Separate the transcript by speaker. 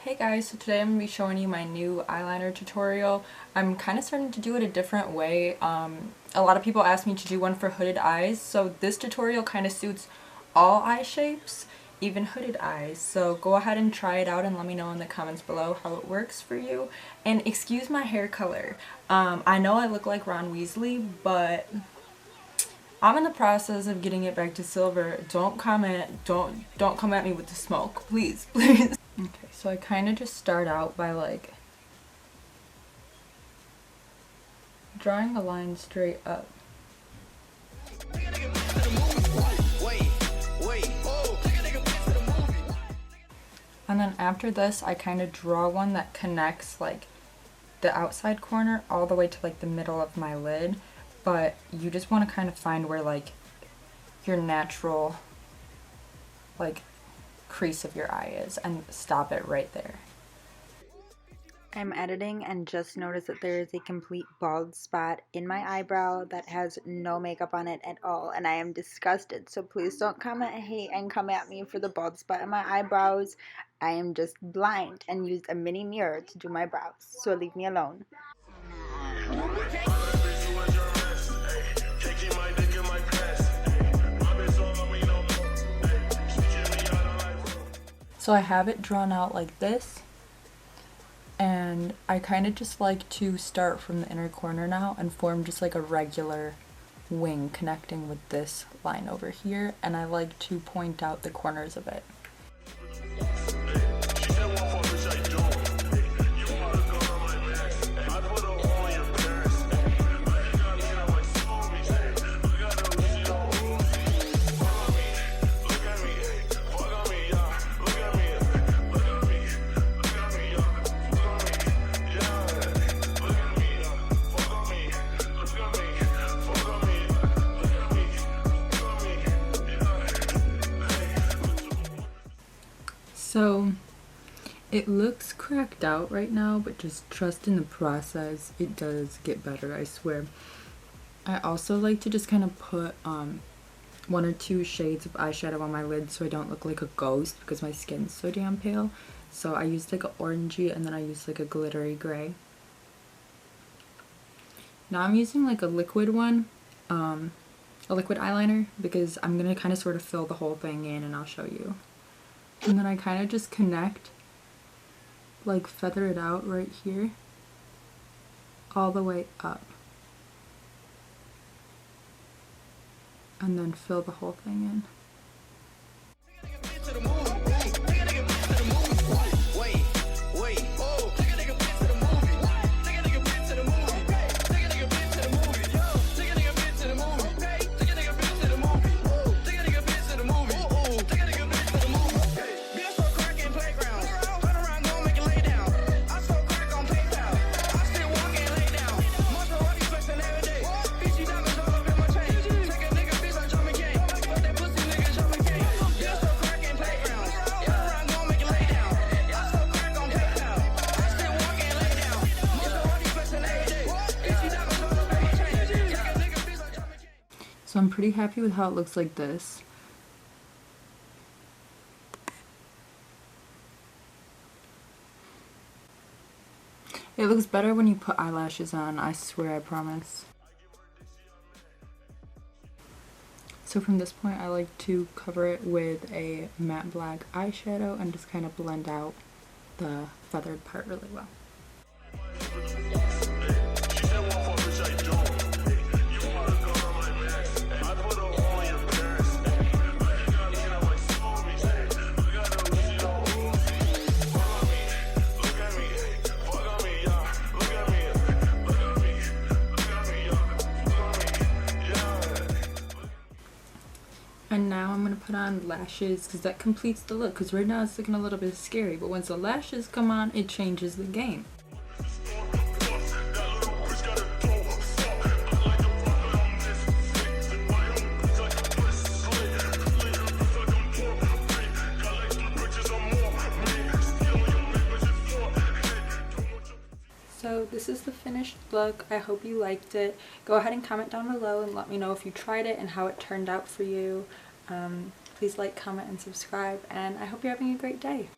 Speaker 1: Hey guys, so today I'm going to be showing you my new eyeliner tutorial. I'm kind of starting to do it a different way. A lot of people ask me to do one for hooded eyes, so this tutorial kind of suits all eye shapes, even hooded eyes. So go ahead and try it out and let me know in the comments below how it works for you. And excuse my hair color. I know I look like Ron Weasley, but I'm in the process of getting it back to silver. Don't comment, don't come at me with the smoke, please, please. Okay, so I kind of just start out by like drawing a line straight up. And then after this, I kind of draw one that connects like the outside corner all the way to like the middle of my lid. But you just want to kind of find where like your natural like crease of your eye is and stop it right there.
Speaker 2: I'm editing and just noticed that there is a complete bald spot in my eyebrow that has no makeup on it at all, and I am disgusted. So please don't comment hate and come at me for the bald spot in my eyebrows. I am just blind and used a mini mirror to do my brows, so leave me alone.
Speaker 1: So I have it drawn out like this, and I kind of just like to start from the inner corner now and form just like a regular wing connecting with this line over here, and I like to point out the corners of it. So it looks cracked out right now, but just trust in the process. It does get better, I swear. I also like to just kind of put one or two shades of eyeshadow on my lid so I don't look like a ghost because my skin's so damn pale. So I used like an orangey and then I used like a glittery gray. Now I'm using like a liquid one, a liquid eyeliner, because I'm gonna kind of sort of fill the whole thing in and I'll show you. And then I kind of just connect, like feather it out right here, all the way up. And then fill the whole thing in. So I'm pretty happy with how it looks like this. It looks better when you put eyelashes on, I swear, I promise. So from this point I like to cover it with a matte black eyeshadow and just kind of blend out the feathered part really well. And now I'm going to put on lashes because that completes the look, because right now it's looking a little bit scary, but once the lashes come on, it changes the game. So this is the finished look. I hope you liked it. Go ahead and comment down below and let me know if you tried it and how it turned out for you. Please like, comment, and subscribe, and I hope you're having a great day.